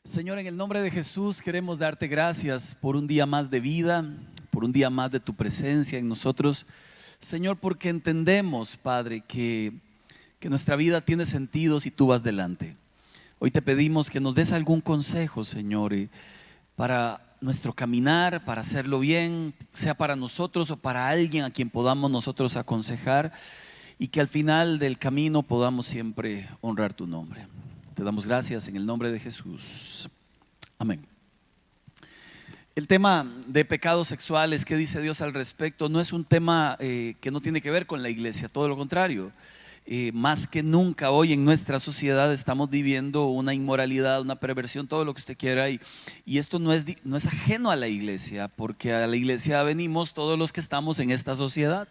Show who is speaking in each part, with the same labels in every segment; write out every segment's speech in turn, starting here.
Speaker 1: Señor, en el nombre de Jesús queremos darte gracias por un día más de vida, por un día más de tu presencia en nosotros. Señor, porque entendemos, Padre, que nuestra vida tiene sentido si tú vas delante. Hoy te pedimos que nos des algún consejo, Señor, para nuestro caminar, para hacerlo bien, sea para nosotros o para alguien a quien podamos nosotros aconsejar, y que al final del camino podamos siempre honrar tu nombre. Te damos gracias en el nombre de Jesús. Amén. El tema de pecados sexuales, ¿qué dice Dios al respecto? No es un tema que no tiene que ver con la iglesia, todo lo contrario. Más que nunca hoy en nuestra sociedad estamos viviendo una inmoralidad, una perversión, todo lo que usted quiera, y esto no es ajeno a la iglesia, porque a la iglesia venimos todos los que estamos en esta sociedad.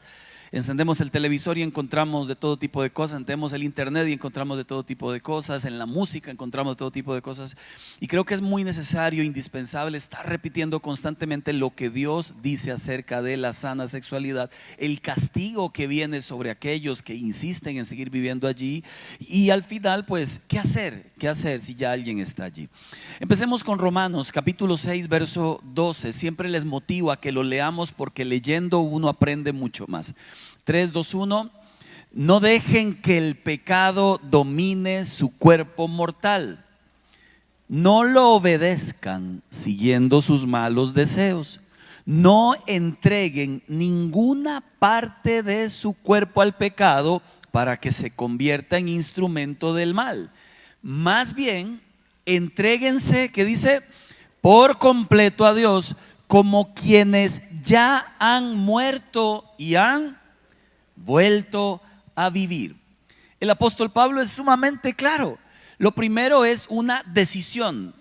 Speaker 1: Encendemos el televisor y encontramos de todo tipo de cosas, encendemos el internet y encontramos de todo tipo de cosas, en la música encontramos de todo tipo de cosas, y creo que es muy necesario, indispensable estar repitiendo constantemente lo que Dios dice acerca de la sana sexualidad, el castigo que viene sobre aquellos que insisten en seguir viviendo allí, y al final pues ¿qué hacer? ¿Qué hacer si ya alguien está allí? Empecemos con Romanos capítulo 6 verso 12. Siempre les motivo a que lo leamos porque leyendo uno aprende mucho más. 3, 2, 1. No dejen que el pecado domine su cuerpo mortal. No lo obedezcan siguiendo sus malos deseos. No entreguen ninguna parte de su cuerpo al pecado para que se convierta en instrumento del mal. Más bien, entréguense, ¿qué dice? Por completo a Dios, como quienes ya han muerto y han vuelto a vivir. El apóstol Pablo es sumamente claro. Lo primero es una decisión.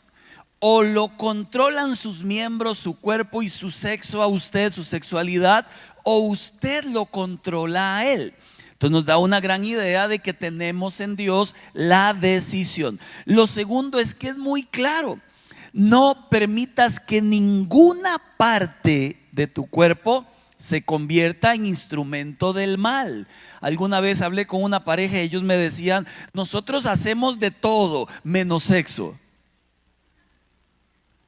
Speaker 1: O lo controlan sus miembros, su cuerpo y su sexo a usted, su sexualidad, o usted lo controla a él. Entonces nos da una gran idea de que tenemos en Dios la decisión. Lo segundo es que es muy claro. No permitas que ninguna parte de tu cuerpo se convierta en instrumento del mal. Alguna vez hablé con una pareja y ellos me decían: nosotros hacemos de todo menos sexo.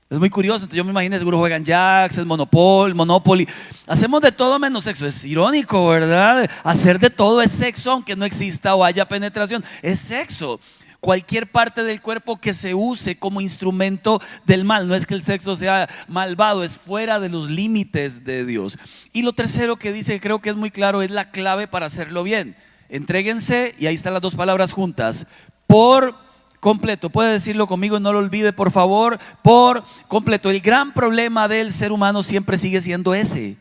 Speaker 1: Es muy curioso, entonces yo me imagino, seguro juegan jacks, es Monopoly, hacemos de todo menos sexo. Es irónico, ¿verdad? Hacer de todo es sexo, aunque no exista o haya penetración, es sexo. Cualquier parte del cuerpo que se use como instrumento del mal. No es que el sexo sea malvado, es fuera de los límites de Dios. Y lo tercero que dice, creo que es muy claro, es la clave para hacerlo bien. Entréguense, y ahí están las dos palabras juntas: por completo. Puede decirlo conmigo y no lo olvide, por favor. Por completo. El gran problema del ser humano siempre sigue siendo ese.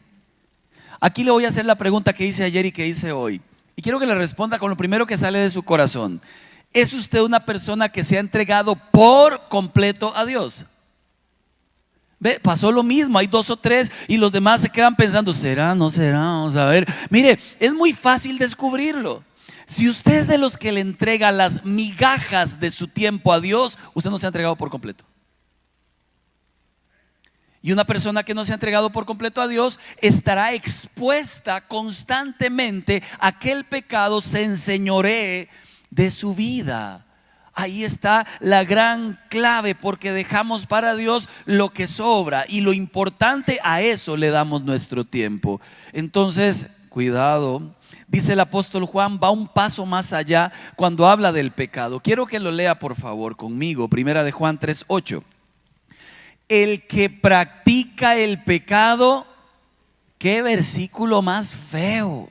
Speaker 1: Aquí le voy a hacer la pregunta que hice ayer y que hice hoy, y quiero que le responda con lo primero que sale de su corazón. ¿Es usted una persona que se ha entregado por completo a Dios? ¿Ve? Pasó lo mismo, hay dos o tres y los demás se quedan pensando: ¿será? ¿No será? Vamos a ver. Mire, es muy fácil descubrirlo. Si usted es de los que le entrega las migajas de su tiempo a Dios, usted no se ha entregado por completo. Y una persona que no se ha entregado por completo a Dios estará expuesta constantemente a que el pecado se enseñoree de su vida. Ahí está la gran clave, porque dejamos para Dios lo que sobra, y lo importante, a eso le damos nuestro tiempo. Entonces, cuidado. Dice el apóstol Juan, va un paso más allá cuando habla del pecado. Quiero que lo lea por favor conmigo. Primera de Juan 3:8. El que practica el pecado, qué versículo más feo.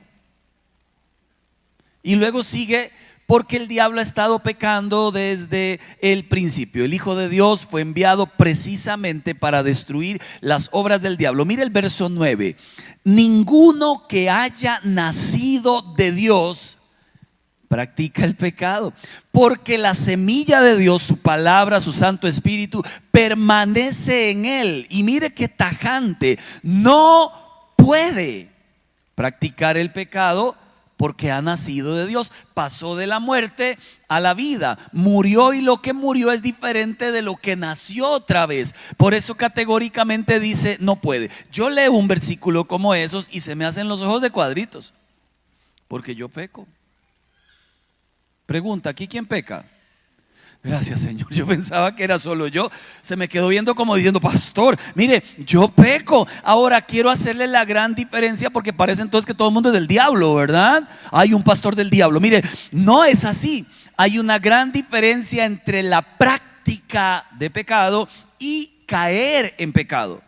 Speaker 1: Y luego sigue: porque el diablo ha estado pecando desde el principio. El Hijo de Dios fue enviado precisamente para destruir las obras del diablo. Mire el verso 9. Ninguno que haya nacido de Dios practica el pecado, porque la semilla de Dios, su palabra, su Santo Espíritu, permanece en él. Y mire qué tajante: no puede practicar el pecado porque ha nacido de Dios. Pasó de la muerte a la vida, murió, y lo que murió es diferente de lo que nació otra vez. Por eso categóricamente dice: no puede. Yo leo un versículo como esos y se me hacen los ojos de cuadritos, porque yo peco. Pregunta, ¿aquí quién peca? Gracias, Señor. Yo pensaba que era solo yo. Se me quedó viendo como diciendo: pastor, mire, yo peco. Ahora quiero hacerle la gran diferencia, porque parece entonces que todo el mundo es del diablo, ¿verdad? Hay un pastor del diablo. Mire, no es así. Hay una gran diferencia entre la práctica de pecado y caer en pecado.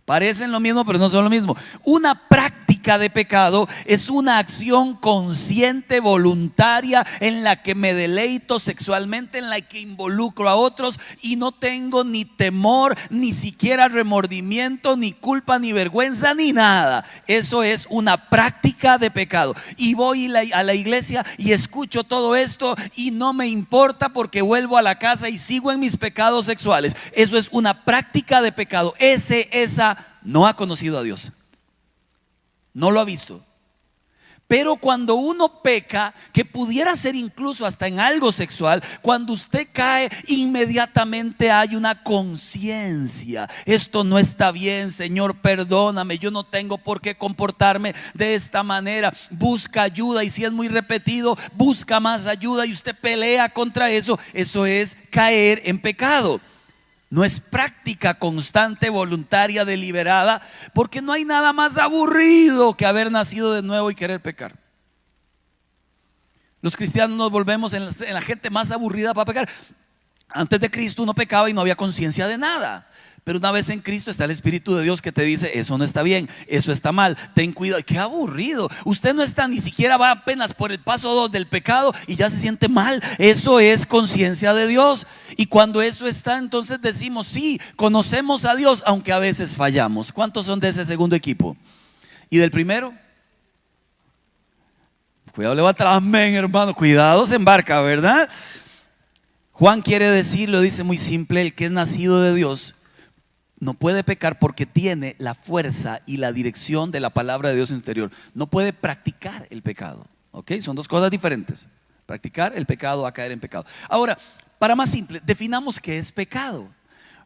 Speaker 1: Parecen lo mismo, pero no son lo mismo. Una práctica de pecado es una acción consciente, voluntaria, en la que me deleito sexualmente, en la que involucro a otros y no tengo ni temor, ni siquiera remordimiento, ni culpa, ni vergüenza, ni nada. Eso es una práctica de pecado. Y voy a la iglesia y escucho todo esto y no me importa, porque vuelvo a la casa y sigo en mis pecados sexuales. Eso es una práctica de pecado. Esa no ha conocido a Dios, no lo ha visto. Pero cuando uno peca, que pudiera ser incluso hasta en algo sexual, cuando usted cae, inmediatamente hay una conciencia: esto no está bien, Señor, perdóname, yo no tengo por qué comportarme de esta manera. Busca ayuda, y si es muy repetido, busca más ayuda, y usted pelea contra eso. Eso es caer en pecado. No es práctica constante, voluntaria, deliberada, porque no hay nada más aburrido que haber nacido de nuevo y querer pecar. Los cristianos nos volvemos en la gente más aburrida para pecar. Antes de Cristo uno pecaba y no había conciencia de nada. Pero una vez en Cristo está el Espíritu de Dios que te dice: eso no está bien, eso está mal, ten cuidado. Qué aburrido. Usted no está, ni siquiera va apenas por el paso 2 del pecado y ya se siente mal. Eso es conciencia de Dios. Y cuando eso está, entonces decimos: sí, conocemos a Dios, aunque a veces fallamos. ¿Cuántos son de ese segundo equipo? ¿Y del primero? Cuidado, levanta, amén, hermano. Cuidado, se embarca, ¿verdad? Juan quiere decir, lo dice muy simple: el que es nacido de Dios no puede pecar, porque tiene la fuerza y la dirección de la palabra de Dios en su interior. No puede practicar el pecado. ¿Ok? Son dos cosas diferentes: practicar el pecado a caer en pecado. Ahora, para más simple, definamos qué es pecado,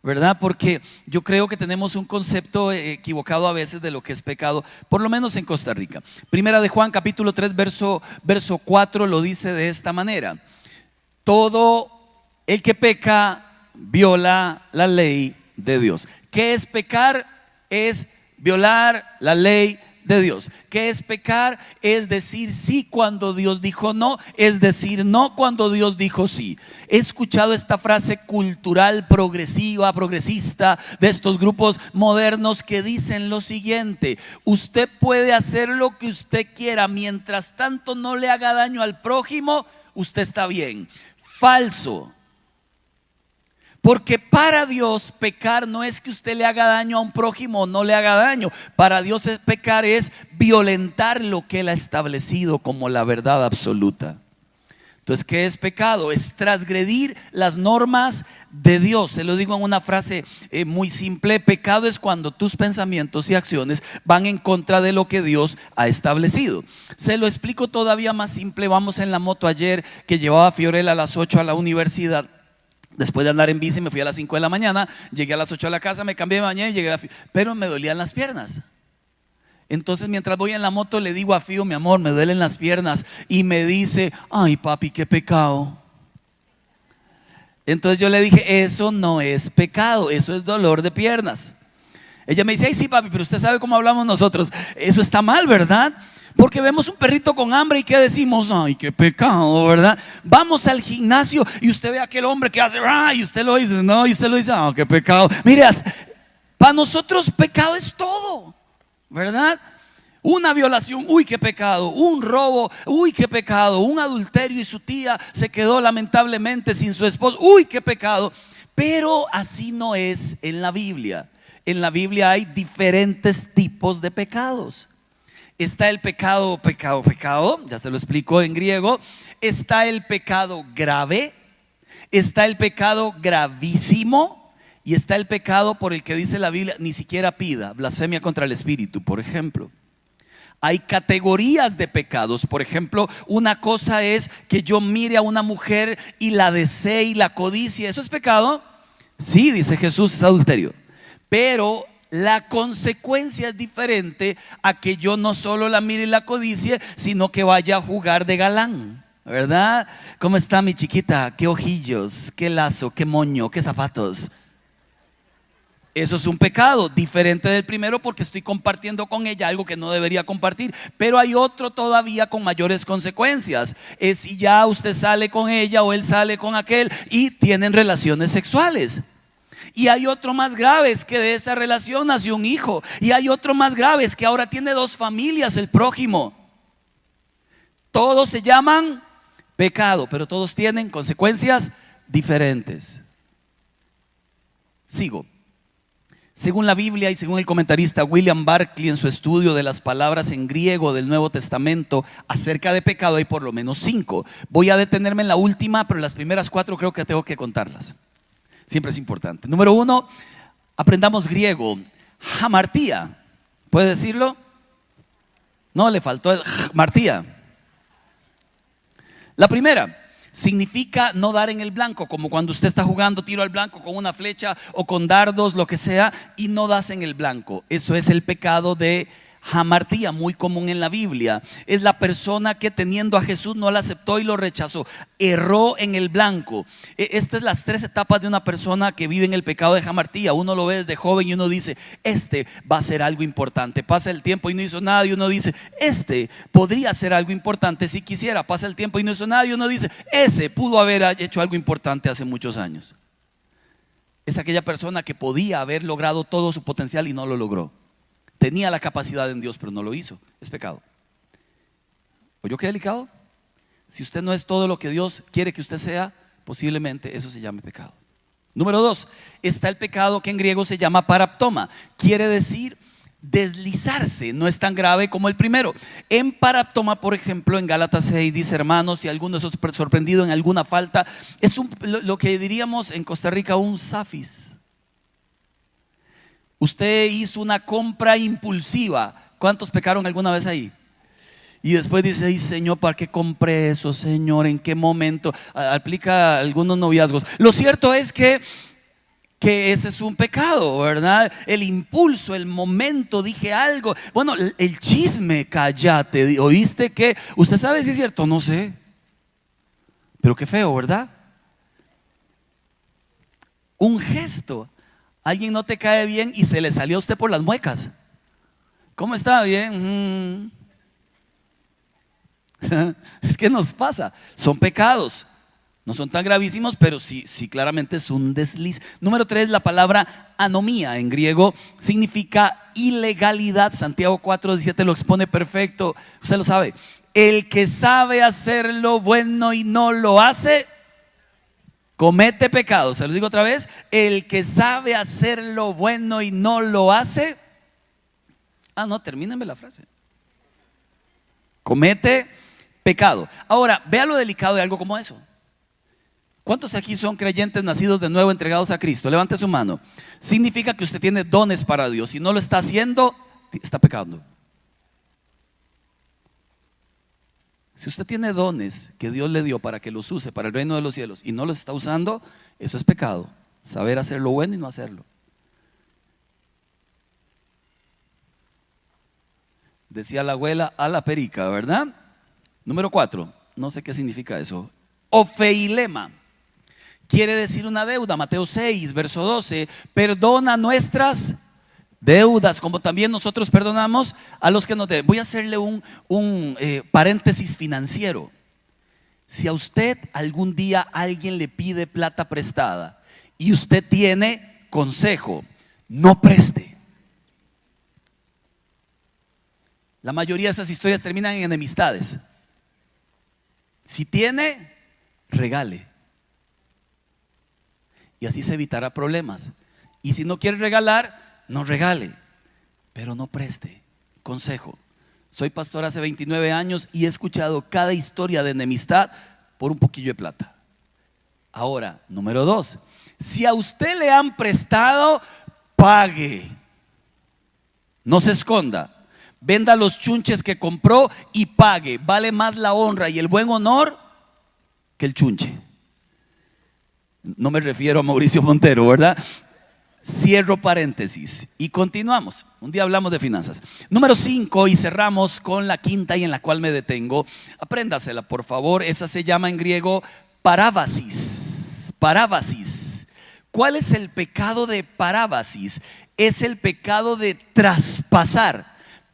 Speaker 1: ¿verdad? Porque yo creo que tenemos un concepto equivocado a veces de lo que es pecado, por lo menos en Costa Rica. Primera de Juan capítulo 3 verso 4 lo dice de esta manera: todo el que peca viola la ley de Dios. ¿Qué es pecar? Es violar la ley de Dios. ¿Qué es pecar? Es decir sí cuando Dios dijo no, es decir no cuando Dios dijo sí. He escuchado esta frase cultural progresista de estos grupos modernos que dicen lo siguiente: usted puede hacer lo que usted quiera, mientras tanto no le haga daño al prójimo, usted está bien. Falso. Porque para Dios pecar no es que usted le haga daño a un prójimo o no le haga daño. Para Dios pecar es violentar lo que Él ha establecido como la verdad absoluta. Entonces, ¿qué es pecado? Es transgredir las normas de Dios. Se lo digo en una frase muy simple: pecado es cuando tus pensamientos y acciones van en contra de lo que Dios ha establecido. Se lo explico todavía más simple. Vamos en la moto ayer, que llevaba a Fiorella a las 8 a la universidad. Después de andar en bici me fui a las 5 de la mañana, llegué a las 8 a la casa, me cambié de baño y llegué pero me dolían las piernas. Entonces mientras voy en la moto le digo a Fío: mi amor, me duelen las piernas. Y me dice: ay papi, qué pecado. Entonces yo le dije: eso no es pecado, eso es dolor de piernas. Ella me dice: ay sí papi, pero usted sabe cómo hablamos nosotros. Eso está mal, ¿verdad? Porque vemos un perrito con hambre y ¿qué decimos? Ay, qué pecado, ¿verdad? Vamos al gimnasio y usted ve a aquel hombre que hace y usted lo dice, no, y usted lo dice: qué pecado. Mire, para nosotros pecado es todo, ¿verdad? Una violación, uy, qué pecado. Un robo, uy, qué pecado. Un adulterio y su tía se quedó lamentablemente sin su esposo, uy, qué pecado. Pero así no es en la Biblia. En la Biblia hay diferentes tipos de pecados. Está el pecado, ya se lo explico en griego. Está el pecado grave, está el pecado gravísimo, y está el pecado por el que dice la Biblia: ni siquiera pida. Blasfemia contra el Espíritu, por ejemplo. Hay categorías de pecados. Por ejemplo, una cosa es que yo mire a una mujer y la desee y la codicie. ¿Eso es pecado? Sí, dice Jesús, es adulterio. Pero la consecuencia es diferente a que yo no solo la mire y la codicie, sino que vaya a jugar de galán, ¿verdad? ¿Cómo está mi chiquita? ¿Qué ojillos? ¿Qué lazo? ¿Qué moño? ¿Qué zapatos? Eso es un pecado diferente del primero porque estoy compartiendo con ella algo que no debería compartir. Pero hay otro todavía con mayores consecuencias. Es si ya usted sale con ella o él sale con aquel y tienen relaciones sexuales. Y hay otro más grave, es que de esa relación nació un hijo. Y hay otro más grave, es que ahora tiene dos familias el prójimo. Todos se llaman pecado, pero todos tienen consecuencias diferentes. Sigo. Según la Biblia y según el comentarista William Barclay en su estudio de las palabras en griego del Nuevo Testamento acerca de pecado, hay por lo menos 5. Voy a detenerme en la última, pero las primeras 4 creo que tengo que contarlas. Siempre es importante. Número 1, aprendamos griego. Hamartía, ¿puede decirlo? No, le faltó el hamartía. La primera significa no dar en el blanco, como cuando usted está jugando tiro al blanco con una flecha o con dardos, lo que sea, y no das en el blanco. Eso es el pecado de hamartía, muy común en la Biblia. Es la persona que teniendo a Jesús no la aceptó y lo rechazó, erró en el blanco. Estas son las 3 etapas de una persona que vive en el pecado de hamartía. Uno lo ve desde joven y uno dice, este va a ser algo importante. Pasa el tiempo y no hizo nada y uno dice, este podría ser algo importante si quisiera. Pasa el tiempo y no hizo nada y uno dice, ese pudo haber hecho algo importante hace muchos años. Es aquella persona que podía haber logrado todo su potencial y no lo logró. Tenía la capacidad en Dios, pero no lo hizo. Es pecado. ¿Oyó qué delicado? Si usted no es todo lo que Dios quiere que usted sea, posiblemente eso se llame pecado. Número 2, está el pecado que en griego se llama paraptoma. Quiere decir deslizarse. No es tan grave como el primero. En paraptoma, por ejemplo, en Gálatas 6 dice, hermanos, si alguno es sorprendido en alguna falta, es lo que diríamos en Costa Rica un zafis. Usted hizo una compra impulsiva. ¿Cuántos pecaron alguna vez ahí? Y después dice, ay Señor, ¿para qué compré eso, Señor? ¿En qué momento? Aplica algunos noviazgos. Lo cierto es que ese es un pecado, ¿verdad? El impulso, el momento, dije algo. Bueno, el chisme, cállate. ¿Oíste qué? ¿Usted sabe si es cierto? No sé. Pero qué feo, ¿verdad? Un gesto. Alguien no te cae bien y se le salió a usted por las muecas. ¿Cómo está? Bien. Es que nos pasa. Son pecados. No son tan gravísimos, pero sí claramente es un desliz. Número 3, la palabra anomía en griego significa ilegalidad. Santiago 4:17 lo expone perfecto. Usted lo sabe. El que sabe hacer lo bueno y no lo hace, comete pecado. Se lo digo otra vez. El que sabe hacer lo bueno y no lo hace, termínenme la frase. Comete pecado. Ahora, vea lo delicado de algo como eso. ¿Cuántos aquí son creyentes nacidos de nuevo, entregados a Cristo? Levante su mano. Significa que usted tiene dones para Dios. Si no lo está haciendo, está pecando. Si usted tiene dones que Dios le dio para que los use para el reino de los cielos y no los está usando, eso es pecado. Saber hacer lo bueno y no hacerlo. Decía la abuela, a la perica, ¿verdad? Número 4, no sé qué significa eso. Ofeilema. Quiere decir una deuda. Mateo 6, verso 12. Perdona nuestras deudas, como también nosotros perdonamos a los que nos deben. Voy a hacerle un paréntesis financiero. Si a usted algún día alguien le pide plata prestada y usted tiene consejo, no preste. La mayoría de esas historias terminan en enemistades. Si tiene, regale. Y así se evitará problemas. Y si no quiere regalar, no regale, pero no preste. Consejo. Soy pastor hace 29 años y he escuchado cada historia de enemistad por un poquillo de plata. Ahora, número 2, si a usted le han prestado, pague. No se esconda. Venda los chunches que compró y pague. Vale más la honra y el buen honor que el chunche. No me refiero a Mauricio Montero, ¿verdad? Cierro paréntesis y continuamos. Un día hablamos de finanzas. Número 5 y cerramos con la quinta y en la cual me detengo. Apréndasela, por favor. Esa se llama en griego parábasis. Parábasis. ¿Cuál es el pecado de parábasis? Es el pecado de traspasar,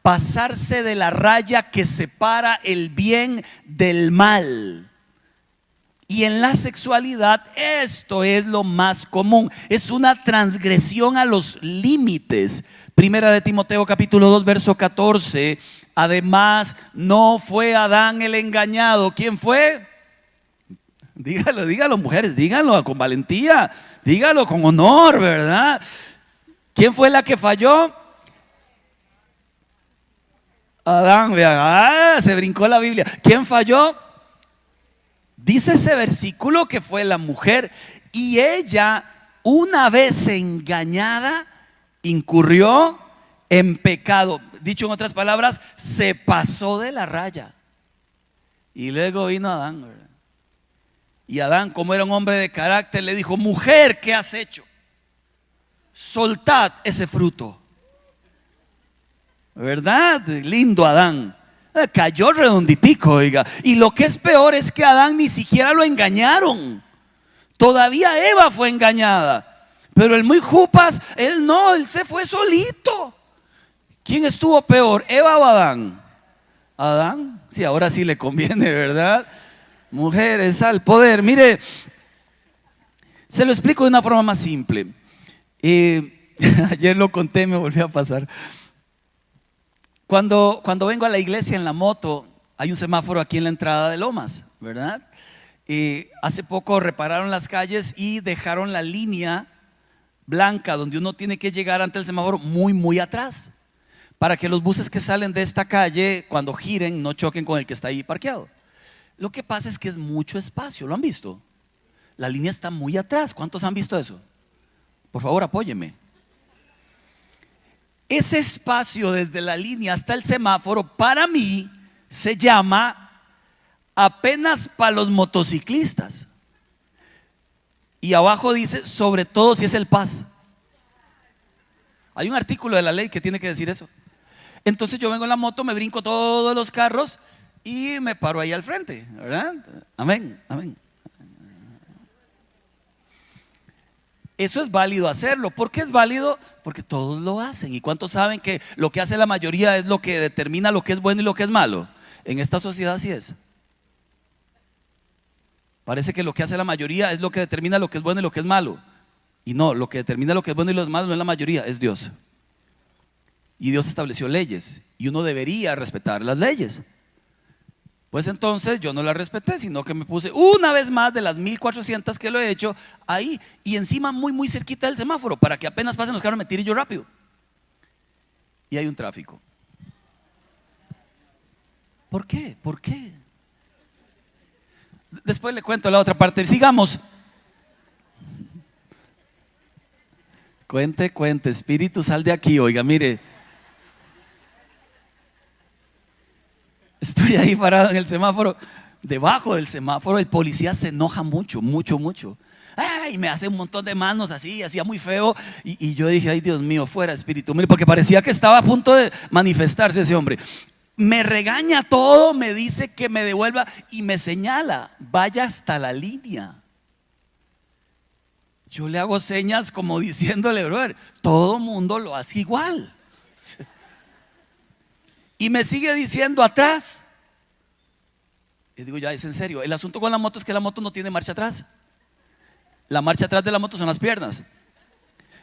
Speaker 1: pasarse de la raya que separa el bien del mal. Y en la sexualidad esto es lo más común. Es una transgresión a los límites. Primera de Timoteo capítulo 2 verso 14. Además, no fue Adán el engañado. ¿Quién fue? Dígalo mujeres, díganlo con valentía. Dígalo con honor, ¿verdad? ¿Quién fue la que falló? Adán, vean, se brincó la Biblia. ¿Quién falló? Dice ese versículo que fue la mujer, y ella, una vez engañada, incurrió en pecado. Dicho en otras palabras, se pasó de la raya. Y luego vino Adán, ¿verdad? Y Adán, como era un hombre de carácter, le dijo: mujer, ¿qué has hecho? Soltad ese fruto. ¿Verdad? Lindo Adán. Cayó redonditico, oiga. Y lo que es peor es que a Adán ni siquiera lo engañaron. Todavía Eva fue engañada. Pero el muy jupas, él no, él se fue solito. ¿Quién estuvo peor, Eva o Adán? Adán. Sí, ahora sí le conviene, ¿verdad? Mujeres al poder. Mire, se lo explico de una forma más simple. Ayer lo conté, me volvió a pasar. Cuando vengo a la iglesia en la moto, hay un semáforo aquí en la entrada de Lomas, ¿verdad? Hace poco repararon las calles y dejaron la línea blanca donde uno tiene que llegar ante el semáforo muy atrás, para que los buses que salen de esta calle, cuando giren, no choquen con el que está ahí parqueado. Lo que pasa es que es mucho espacio. ¿Lo han visto? La línea está muy atrás. ¿Cuántos han visto eso? Por favor, apóyeme. Ese espacio desde la línea hasta el semáforo, para mí, se llama apenas para los motociclistas. Y abajo dice, sobre todo si es el Paz. Hay un artículo de la ley que tiene que decir eso. Entonces yo vengo en la moto, me brinco todos los carros y me paro ahí al frente, ¿verdad? Amén, amén. Eso es válido hacerlo. ¿Por qué es válido? Porque todos lo hacen. ¿Y cuántos saben que lo que hace la mayoría es lo que determina lo que es bueno y lo que es malo? En esta sociedad así es. Parece que lo que hace la mayoría es lo que determina lo que es bueno y lo que es malo. Y no, lo que determina lo que es bueno y lo que es malo no es la mayoría, es Dios. Y Dios estableció leyes y uno debería respetar las leyes. Pues entonces yo no la respeté, sino que me puse una vez más de las 1400 que lo he hecho ahí y encima muy cerquita del semáforo, para que apenas pasen los carros me tire yo rápido. Y hay un tráfico. ¿Por qué? ¿Por qué? Después le cuento la otra parte. Sigamos. Cuente, espíritu, sal de aquí. Oiga, mire, estoy ahí parado en el semáforo. Debajo del semáforo el policía se enoja mucho. Ay, me hace un montón de manos así, hacía muy feo. Y yo dije: ay, Dios mío, fuera espíritu. Mire, porque parecía que estaba a punto de manifestarse ese hombre. Me regaña todo, me dice que me devuelva y me señala: vaya hasta la línea. Yo le hago señas como diciéndole: brother, todo mundo lo hace igual. Y me sigue diciendo: atrás. Y digo: ya, es en serio. El asunto con la moto es que la moto no tiene marcha atrás. La marcha atrás de la moto son las piernas.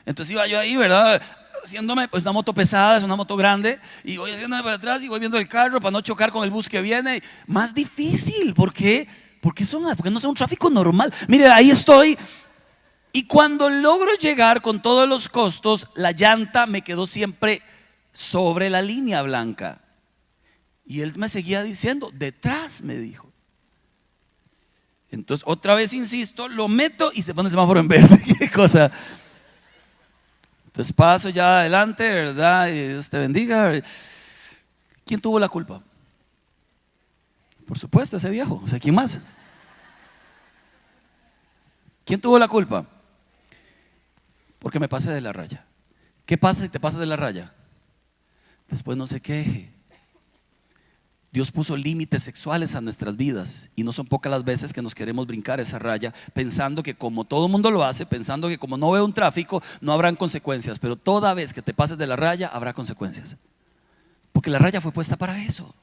Speaker 1: Entonces iba yo ahí, ¿verdad? Haciéndome, pues una moto pesada, es una moto grande, y voy haciéndome para atrás y voy viendo el carro para no chocar con el bus que viene. Más difícil. ¿Por qué? Porque no es un tráfico normal. Mire, ahí estoy. Y cuando logro llegar con todos los costos, la llanta me quedó siempre sobre la línea blanca. Y él me seguía diciendo: detrás, me dijo. Entonces otra vez insisto, lo meto y se pone el semáforo en verde. Qué cosa. Entonces paso ya adelante, ¿verdad? Y Dios te bendiga. ¿Quién tuvo la culpa? Por supuesto, ese viejo. O sea, ¿quién más? ¿Quién tuvo la culpa? porque me pasé de la raya. ¿Qué pasa si te pasas de la raya? Después no se queje. Dios puso límites sexuales a nuestras vidas y no son pocas las veces que nos queremos brincar esa raya pensando que como todo el mundo lo hace, pensando que como no veo un tráfico no habrán consecuencias, pero toda vez que te pases de la raya habrá consecuencias, porque la raya fue puesta para eso.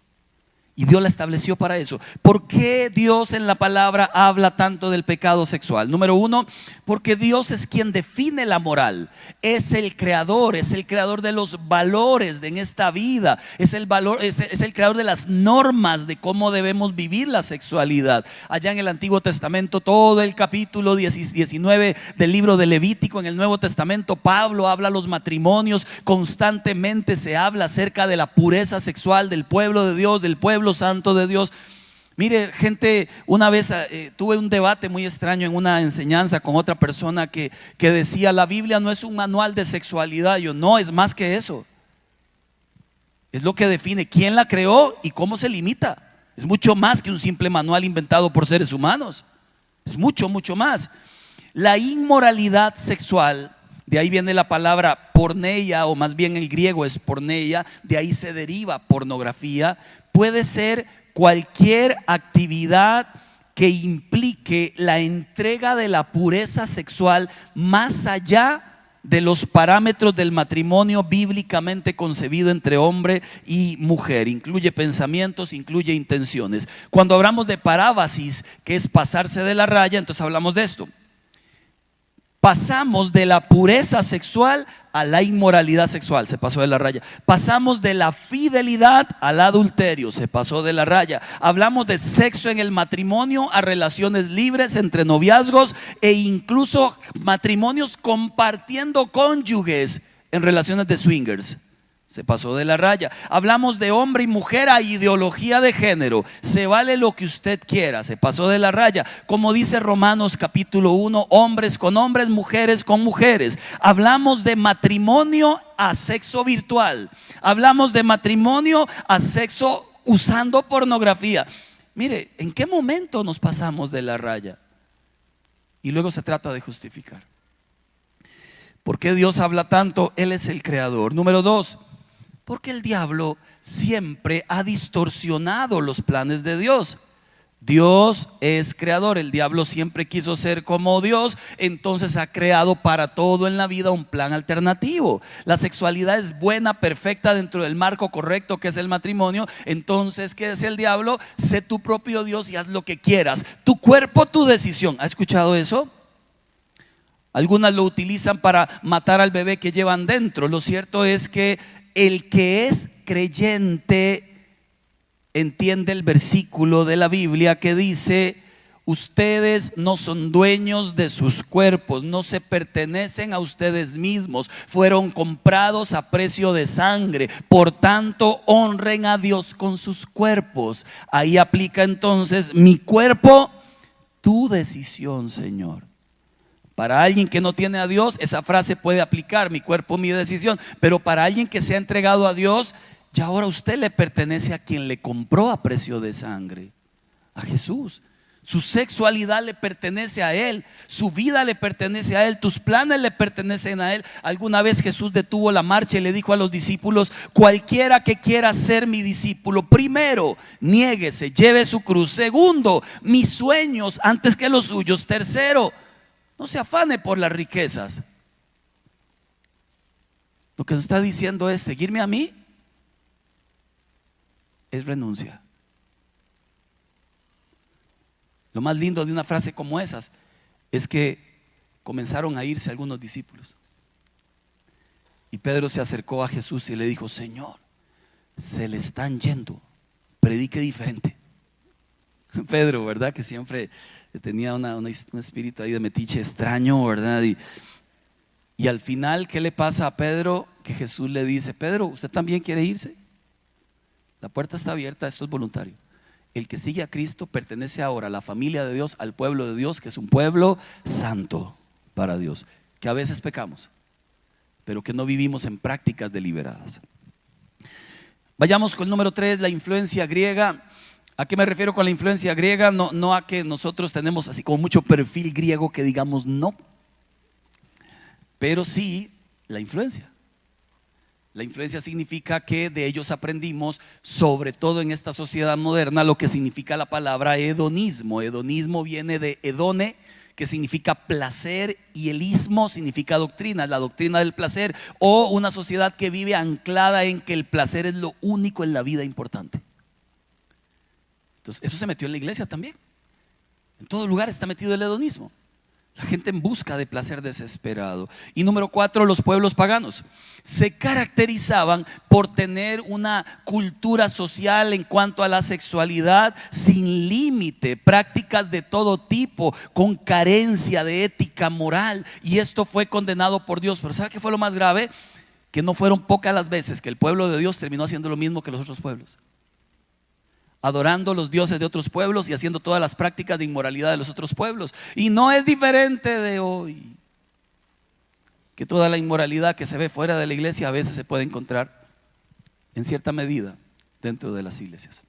Speaker 1: Y Dios la estableció para eso. ¿Por qué Dios en la palabra habla tanto del pecado sexual? Número uno, porque Dios es quien define la moral. Es el creador de los valores en esta vida. Es el creador de las normas de cómo debemos vivir la sexualidad. Allá en el Antiguo Testamento, todo el capítulo 19 del libro de Levítico. En el Nuevo Testamento, Pablo habla a los matrimonios. Constantemente se habla acerca de la pureza sexual del pueblo de Dios, del pueblo santo de Dios. Mire, gente, una vez tuve un debate muy extraño en una enseñanza con otra persona que decía: la Biblia no es un manual de sexualidad. Yo, no, es más que eso. Es lo que define quién la creó y cómo se limita. Es mucho más que un simple manual inventado por seres humanos. Es mucho, mucho más. La inmoralidad sexual, de ahí viene la palabra porneia, o más bien el griego es porneia, de ahí se deriva pornografía. Puede ser cualquier actividad que implique la entrega de la pureza sexual más allá de los parámetros del matrimonio bíblicamente concebido entre hombre y mujer. Incluye pensamientos, incluye intenciones. Cuando hablamos de parábasis, que es pasarse de la raya, entonces hablamos de esto. Pasamos de la pureza sexual a la inmoralidad sexual, se pasó de la raya. Pasamos de la fidelidad al adulterio, se pasó de la raya. Hablamos de sexo en el matrimonio a relaciones libres entre noviazgos e incluso matrimonios compartiendo cónyuges en relaciones de swingers. Se pasó de la raya. Hablamos de hombre y mujer a ideología de género. Se vale lo que usted quiera. Se pasó de la raya. Como dice Romanos capítulo 1, hombres con hombres, mujeres con mujeres. Hablamos de matrimonio a sexo virtual. Hablamos de matrimonio a sexo usando pornografía. Mire, ¿en qué momento nos pasamos de la raya? Y luego se trata de justificar. ¿Por qué Dios habla tanto? Él es el creador. Número dos, porque el diablo siempre ha distorsionado los planes de Dios. Dios es creador, el diablo siempre quiso ser como Dios, entonces ha creado para todo en la vida un plan alternativo. La sexualidad es buena, perfecta dentro del marco correcto que es el matrimonio. Entonces, ¿qué es el diablo? Sé tu propio Dios y haz lo que quieras. Tu cuerpo, tu decisión. ¿Ha escuchado eso? Algunas lo utilizan para matar al bebé que llevan dentro. Lo cierto es que el que es creyente entiende el versículo de la Biblia que dice: ustedes no son dueños de sus cuerpos, no se pertenecen a ustedes mismos, fueron comprados a precio de sangre, por tanto honren a Dios con sus cuerpos. Ahí aplica entonces: mi cuerpo, tu decisión, Señor. Para alguien que no tiene a Dios, esa frase puede aplicar: mi cuerpo, mi decisión. Pero para alguien que se ha entregado a Dios, ya ahora usted le pertenece a quien le compró a precio de sangre, a Jesús. Su sexualidad le pertenece a Él, su vida le pertenece a Él, tus planes le pertenecen a Él. Alguna vez Jesús detuvo la marcha y le dijo a los discípulos: cualquiera que quiera ser mi discípulo, primero, niéguese, lleve su cruz. Segundo, mis sueños antes que los suyos. Tercero, no se afane por las riquezas. Lo que nos está diciendo es: seguirme a mí es renuncia. Lo más lindo de una frase como esas es que comenzaron a irse algunos discípulos. Y Pedro se acercó a Jesús y le dijo: Señor, se le están yendo, predique diferente. Pedro, ¿verdad? Que siempre tenía un espíritu ahí de metiche extraño, ¿verdad? Y al final, ¿qué le pasa a Pedro? Que Jesús le dice: Pedro, ¿usted también quiere irse? La puerta está abierta, esto es voluntario. El que sigue a Cristo pertenece ahora a la familia de Dios, al pueblo de Dios, que es un pueblo santo para Dios, que a veces pecamos, pero que no vivimos en prácticas deliberadas. Vayamos con el número 3, la influencia griega. ¿A qué me refiero con la influencia griega? No a que nosotros tenemos así como mucho perfil griego que digamos no. pero sí la influencia. La influencia significa que de ellos aprendimos, sobre todo en esta sociedad moderna, lo que significa la palabra hedonismo. Hedonismo viene de hedone, que significa placer, y el ismo significa doctrina, la doctrina del placer, o una sociedad que vive anclada en que el placer es lo único en la vida importante. Entonces, eso se metió en la iglesia también. En todo lugar está metido el hedonismo. La gente en busca de placer desesperado. Y número 4, los pueblos paganos se caracterizaban por tener una cultura social en cuanto a la sexualidad sin límite, prácticas de todo tipo, con carencia de ética moral. Y esto fue condenado por Dios. Pero ¿sabe qué fue lo más grave? Que no fueron pocas las veces que el pueblo de Dios terminó haciendo lo mismo que los otros pueblos, adorando los dioses de otros pueblos y haciendo todas las prácticas de inmoralidad de los otros pueblos. Y no es diferente de hoy, que toda la inmoralidad que se ve fuera de la iglesia a veces se puede encontrar en cierta medida dentro de las iglesias.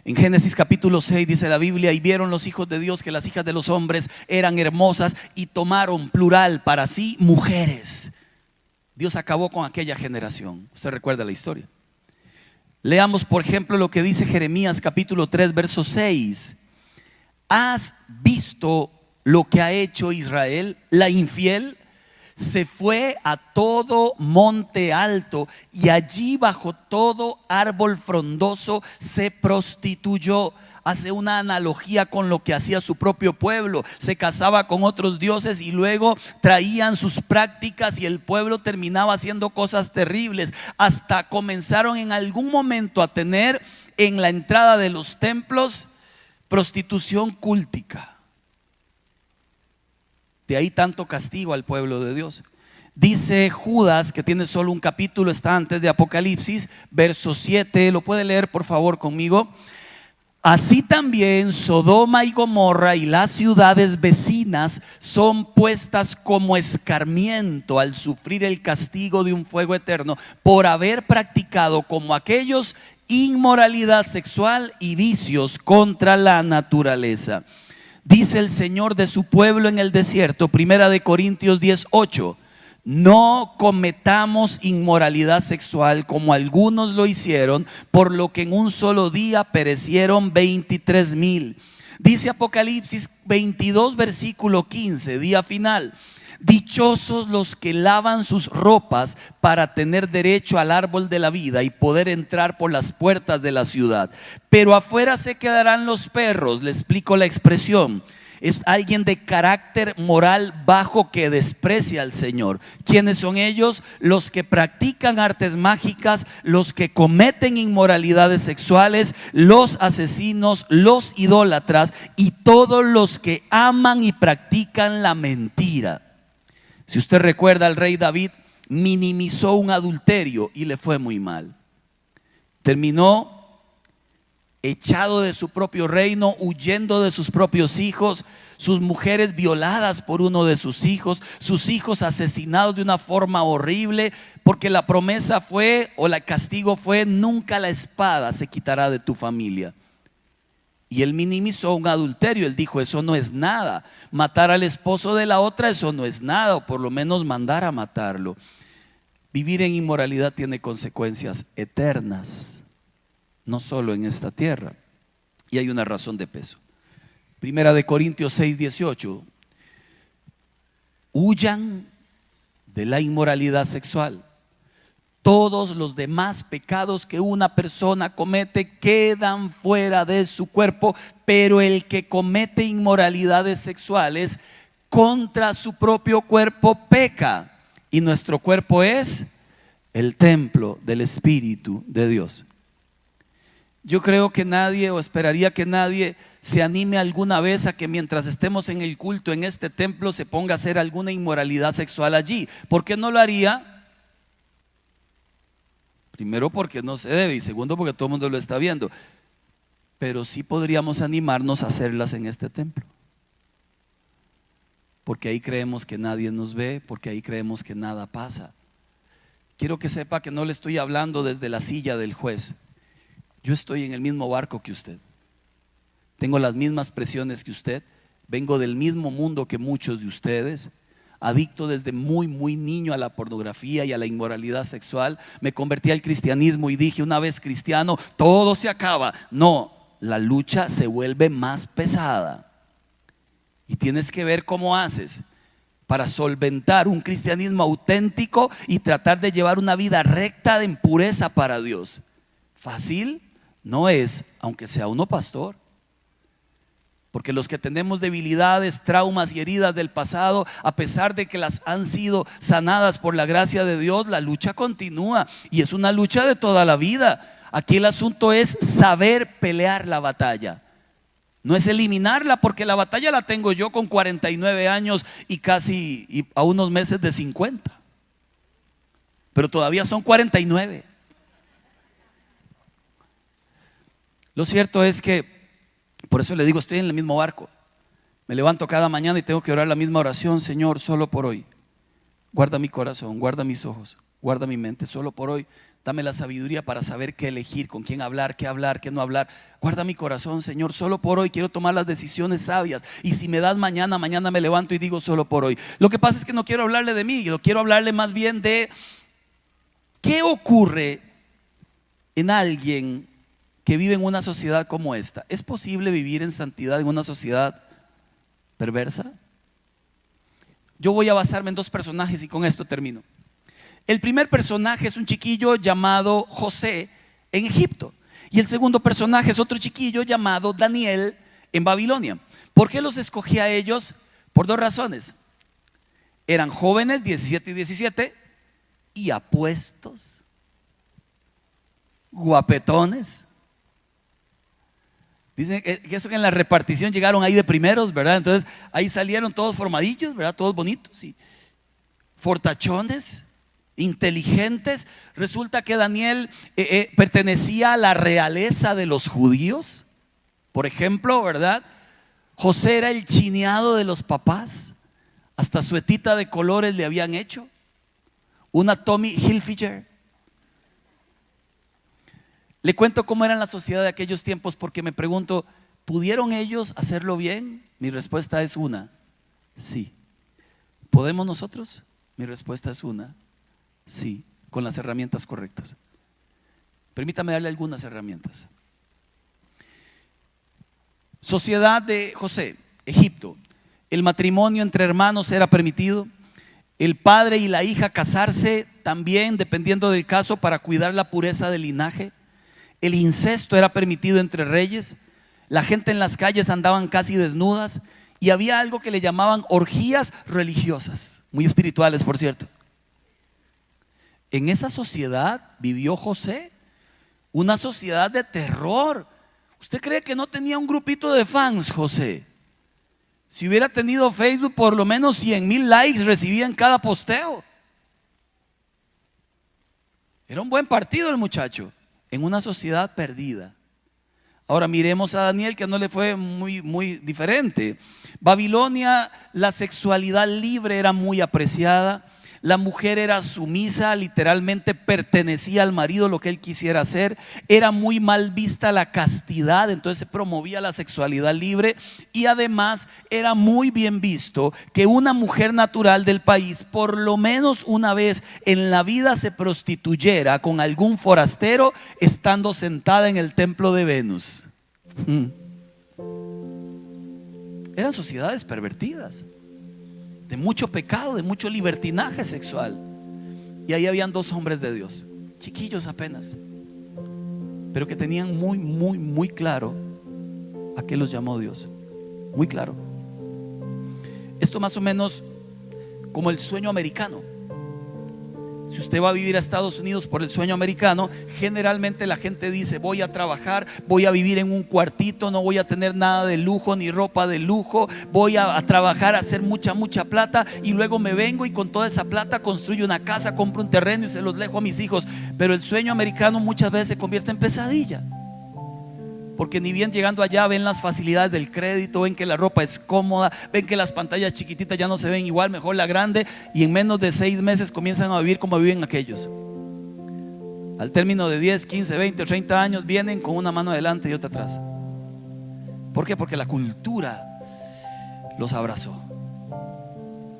Speaker 1: En Génesis capítulo 6 dice la Biblia: y vieron los hijos de Dios que las hijas de los hombres eran hermosas, y tomaron, plural, para sí mujeres. Dios acabó con aquella generación. Usted recuerda la historia. Leamos por ejemplo lo que dice Jeremías capítulo 3 verso 6. ¿Has visto lo que ha hecho Israel? La infiel se fue a todo monte alto, y allí bajo todo árbol frondoso se prostituyó. Hace una analogía con lo que hacía su propio pueblo. Se casaba con otros dioses y luego traían sus prácticas, y el pueblo terminaba haciendo cosas terribles. Hasta comenzaron en algún momento a tener en la entrada de los templos prostitución cúltica. De ahí tanto castigo al pueblo de Dios. Dice Judas, que tiene solo un capítulo, está antes de Apocalipsis, verso 7, lo puede leer por favor conmigo. Así también Sodoma y Gomorra y las ciudades vecinas son puestas como escarmiento al sufrir el castigo de un fuego eterno, por haber practicado como aquellos inmoralidad sexual y vicios contra la naturaleza. Dice el Señor de su pueblo en el desierto, Primera de Corintios 10:8: no cometamos inmoralidad sexual como algunos lo hicieron, por lo que en un solo día perecieron 23,000. Dice Apocalipsis 22 versículo 15, día final: dichosos los que lavan sus ropas para tener derecho al árbol de la vida y poder entrar por las puertas de la ciudad. Pero afuera se quedarán los perros. Le explico la expresión. Es alguien de carácter moral bajo que desprecia al Señor. ¿Quiénes son ellos? Los que practican artes mágicas, los que cometen inmoralidades sexuales, los asesinos, los idólatras y todos los que aman y practican la mentira. Si usted recuerda, el rey David minimizó un adulterio y le fue muy mal. Terminó echado de su propio reino, huyendo de sus propios hijos, sus mujeres violadas por uno de sus hijos asesinados de una forma horrible, porque la promesa fue, o el castigo fue: nunca la espada se quitará de tu familia. Y él minimizó un adulterio. Él dijo: eso no es nada. Matar al esposo de la otra, eso no es nada, o por lo menos mandar a matarlo. Vivir en inmoralidad tiene consecuencias eternas, no solo en esta tierra. Y hay una razón de peso. Primera de Corintios 6:18: huyan de la inmoralidad sexual. Todos los demás pecados que una persona comete quedan fuera de su cuerpo, pero el que comete inmoralidades sexuales contra su propio cuerpo peca. Y nuestro cuerpo es el templo del Espíritu de Dios. Yo creo que nadie, o esperaría que nadie, se anime alguna vez a que mientras estemos en el culto en este templo se ponga a hacer alguna inmoralidad sexual allí. ¿Por qué no lo haría? Primero, porque no se debe, y segundo, porque todo el mundo lo está viendo. Pero sí podríamos animarnos a hacerlas en este templo, porque ahí creemos que nadie nos ve, porque ahí creemos que nada pasa. Quiero que sepa que no le estoy hablando desde la silla del juez. Yo estoy en el mismo barco que usted, tengo las mismas presiones que usted, vengo del mismo mundo que muchos de ustedes. adicto desde muy niño a la pornografía y a la inmoralidad sexual. Me convertí al cristianismo y dije, una vez cristiano, todo se acaba. No, la lucha se vuelve más pesada. Y tienes que ver cómo haces para solventar un cristianismo auténtico y tratar de llevar una vida recta en pureza para Dios. Fácil no es, aunque sea uno pastor. Porque los que tenemos debilidades, traumas y heridas del pasado, a pesar de que las han sido sanadas por la gracia de Dios, la lucha continúa y es una lucha de toda la vida. Aquí el asunto es saber pelear la batalla. No es eliminarla, porque la batalla la tengo yo con 49 años y casi a unos meses de 50. Pero todavía son 49. Lo cierto es que, por eso le digo, estoy en el mismo barco. Me levanto cada mañana y tengo que orar la misma oración. Señor, solo por hoy, guarda mi corazón, guarda mis ojos, guarda mi mente. Solo por hoy, dame la sabiduría para saber qué elegir, con quién hablar, qué no hablar. Guarda mi corazón, Señor, solo por hoy quiero tomar las decisiones sabias. Y si me das mañana me levanto y digo solo por hoy. Lo que pasa es que no quiero hablarle de mí, yo quiero hablarle más bien de qué ocurre en alguien que vive en una sociedad como esta. ¿Es posible vivir en santidad en una sociedad perversa? Yo voy a basarme en dos personajes y con esto termino. El primer personaje es un chiquillo llamado José en Egipto, y el segundo personaje es otro chiquillo llamado Daniel en Babilonia. ¿Por qué los escogí a ellos? Por dos razones. Eran jóvenes, 17 y 17, y apuestos, guapetones. Dicen que eso, que en la repartición llegaron ahí de primeros, ¿verdad? Entonces ahí salieron todos formadillos, ¿verdad? Todos bonitos y fortachones, inteligentes. Resulta que Daniel pertenecía a la realeza de los judíos, por ejemplo, ¿verdad? José era el chineado de los papás, hasta suetita de colores le habían hecho, una Tommy Hilfiger. Le cuento cómo era la sociedad de aquellos tiempos, porque me pregunto, ¿pudieron ellos hacerlo bien? Mi respuesta es una, sí. ¿Podemos nosotros? Mi respuesta es una, sí, con las herramientas correctas. Permítame darle algunas herramientas. Sociedad de José, Egipto. El matrimonio entre hermanos era permitido. El padre y la hija casarse también, dependiendo del caso, para cuidar la pureza del linaje. El incesto era permitido entre reyes. La gente en las calles andaban casi desnudas. Y había algo que le llamaban orgías religiosas, muy espirituales, por cierto. En esa sociedad vivió José, una sociedad de terror. ¿Usted cree que no tenía un grupito de fans, José? Si hubiera tenido Facebook, por lo menos 100,000 likes recibía en cada posteo. Era un buen partido el muchacho, en una sociedad perdida. Ahora miremos a Daniel, que no le fue muy diferente. Babilonia, la sexualidad libre era muy apreciada. La mujer era sumisa, literalmente pertenecía al marido, lo que él quisiera hacer. Era muy mal vista la castidad, entonces se promovía la sexualidad libre. Y además era muy bien visto que una mujer natural del país por lo menos una vez en la vida se prostituyera con algún forastero estando sentada en el templo de Venus. Eran sociedades pervertidas, de mucho pecado, de mucho libertinaje sexual. Y ahí habían dos hombres de Dios, chiquillos apenas, pero que tenían muy claro a qué los llamó Dios. Muy claro. Esto más o menos como el sueño americano. Si usted va a vivir a Estados Unidos por el sueño americano, generalmente la gente dice: voy a trabajar, voy a vivir en un cuartito, no voy a tener nada de lujo ni ropa de lujo, voy a trabajar, a hacer mucha plata, y luego me vengo y con toda esa plata construyo una casa, compro un terreno y se los dejo a mis hijos. Pero el sueño americano muchas veces se convierte en pesadilla, porque ni bien llegando allá ven las facilidades del crédito, ven que la ropa es cómoda, ven que las pantallas chiquititas ya no se ven igual, mejor la grande, y en menos de 6 meses comienzan a vivir como viven aquellos. Al término de 10, 15, 20 o 30 años vienen con una mano adelante y otra atrás. ¿Por qué? Porque la cultura los abrazó.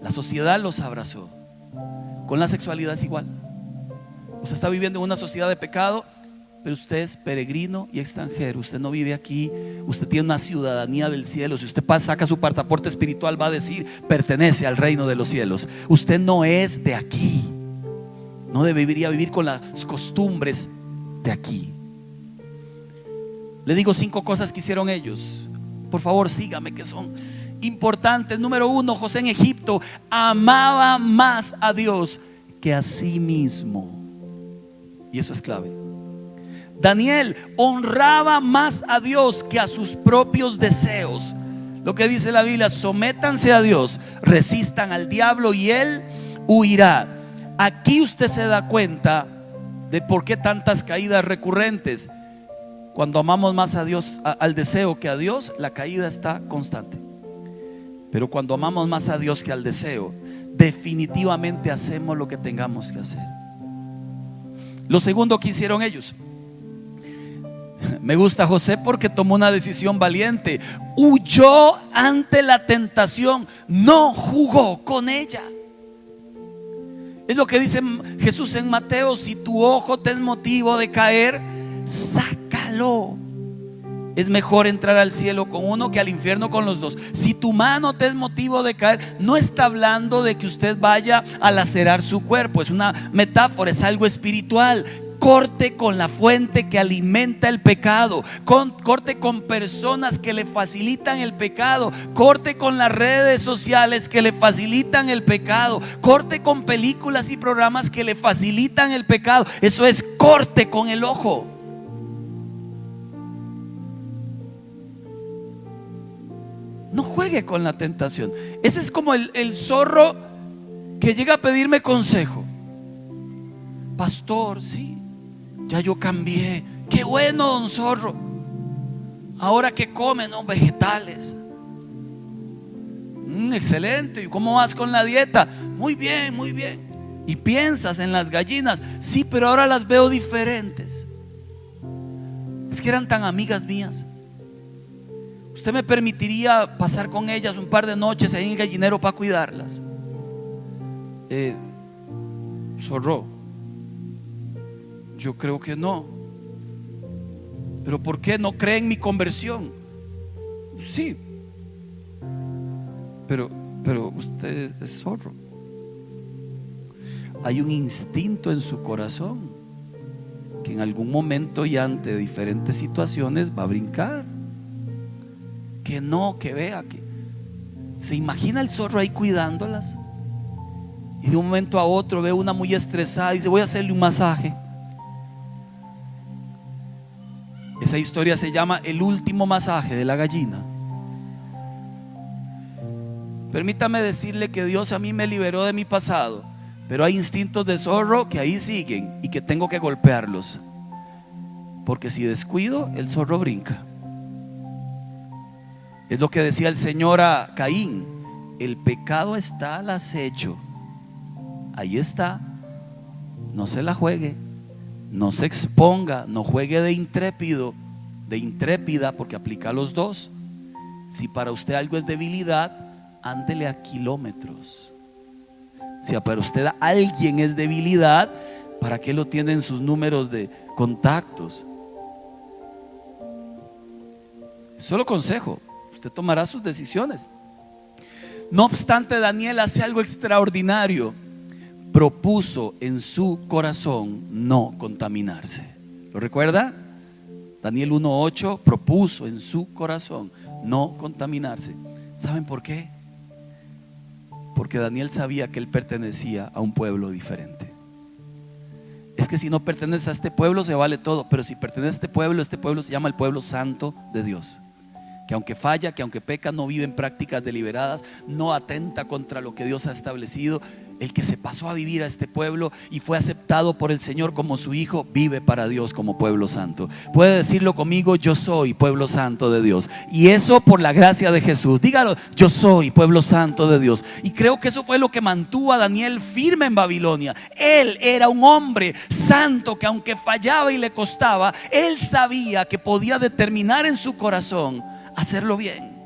Speaker 1: La sociedad los abrazó. Con la sexualidad es igual. Usted está viviendo en una sociedad de pecado, pero usted es peregrino y extranjero. Usted no vive aquí. Usted tiene una ciudadanía del cielo. Si usted saca su pasaporte espiritual, va a decir: pertenece al reino de los cielos. Usted no es de aquí. No debería vivir con las costumbres de aquí. Le digo 5 cosas que hicieron ellos. Por favor, sígame, que son importantes. Número 1, José en Egipto amaba más a Dios que a sí mismo. Y eso es clave. Daniel honraba más a Dios que a sus propios deseos. Lo que dice la Biblia: sométanse a Dios, resistan al diablo y él huirá. Aquí usted se da cuenta de por qué tantas caídas recurrentes. Cuando amamos más a Dios, al deseo que a Dios, la caída está constante. Pero cuando amamos más a Dios que al deseo, definitivamente hacemos lo que tengamos que hacer. Lo segundo que hicieron ellos, me gusta José porque tomó una decisión valiente. Huyó ante la tentación, no jugó con ella. Es lo que dice Jesús en Mateo: si tu ojo te es motivo de caer, sácalo. Es mejor entrar al cielo con uno que al infierno con los dos. Si tu mano te es motivo de caer, no está hablando de que usted vaya a lacerar su cuerpo. Es una metáfora, es algo espiritual. Corte con la fuente que alimenta el pecado. Corte con personas que le facilitan el pecado. Corte con las redes sociales que le facilitan el pecado. Corte con películas y programas que le facilitan el pecado. Eso es corte con el ojo. No juegue con la tentación. Ese es como el zorro que llega a pedirme consejo. Pastor, sí, ya yo cambié. Qué bueno, don zorro. Ahora que come, ¿no? Vegetales. Excelente. ¿Y cómo vas con la dieta? Muy bien, muy bien. Y piensas en las gallinas. Sí, pero ahora las veo diferentes. Es que eran tan amigas mías. ¿Usted me permitiría pasar con ellas un par de noches ahí en el gallinero para cuidarlas? Zorro, yo creo que no. ¿Pero por qué? ¿No cree en mi conversión? Sí, pero usted es zorro. Hay un instinto en su corazón que en algún momento y ante diferentes situaciones va a brincar. Que no, que vea, que se imagina el zorro ahí cuidándolas, y de un momento a otro ve una muy estresada y dice: voy a hacerle un masaje. Esa historia se llama El último masaje de la gallina. Permítame decirle que Dios a mí me liberó de mi pasado, pero hay instintos de zorro que ahí siguen y que tengo que golpearlos, porque si descuido, el zorro brinca. Es lo que decía el Señor a Caín: el pecado está al acecho. Ahí está. No se la juegue, no se exponga, no juegue de intrépido, de intrépida, porque aplica a los dos. Si para usted algo es debilidad, ándele a kilómetros. Si para usted alguien es debilidad, ¿para qué lo tiene en sus números de contactos? Solo consejo. Usted tomará sus decisiones. No obstante, Daniel hace algo extraordinario. Propuso en su corazón no contaminarse. ¿Lo recuerda? Daniel 1:8 propuso en su corazón no contaminarse. ¿Saben por qué? Porque Daniel sabía que él pertenecía a un pueblo diferente. Es que si no pertenece a este pueblo se vale todo, pero si pertenece a este pueblo se llama el pueblo santo de Dios. Que aunque falla, que aunque peca, no vive en prácticas deliberadas, no atenta contra lo que Dios ha establecido. El que se pasó a vivir a este pueblo y fue aceptado por el Señor como su hijo, vive para Dios como pueblo santo. Puede decirlo conmigo: yo soy pueblo santo de Dios. Y eso por la gracia de Jesús. Dígalo: yo soy pueblo santo de Dios. Y creo que eso fue lo que mantuvo a Daniel firme en Babilonia. Él era un hombre santo que, aunque fallaba y le costaba, él sabía que podía determinar en su corazón hacerlo bien.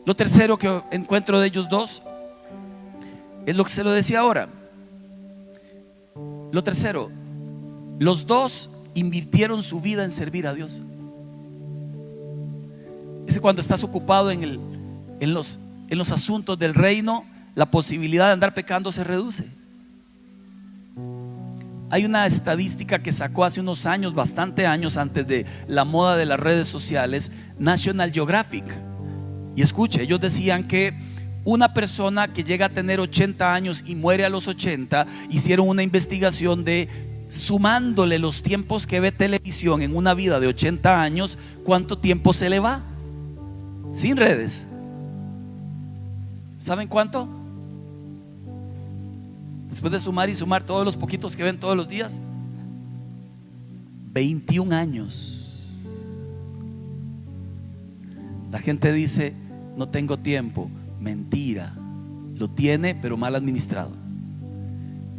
Speaker 1: Lo tercero que encuentro de ellos dos es lo que se lo decía ahora. Lo tercero, los dos invirtieron su vida en servir a Dios. Es que cuando estás ocupado en los asuntos del reino, la posibilidad de andar pecando se reduce. Hay una estadística que sacó hace unos años, bastante años antes de la moda de las redes sociales, National Geographic. Y escuche, ellos decían que una persona que llega a tener 80 años y muere a los 80, hicieron una investigación de, sumándole los tiempos que ve televisión en una vida de 80 años, ¿cuánto tiempo se le va? Sin redes. ¿Saben cuánto? Después de sumar y sumar todos los poquitos que ven todos los días, 21 años. La gente dice, no tengo tiempo. Mentira, lo tiene, pero mal administrado.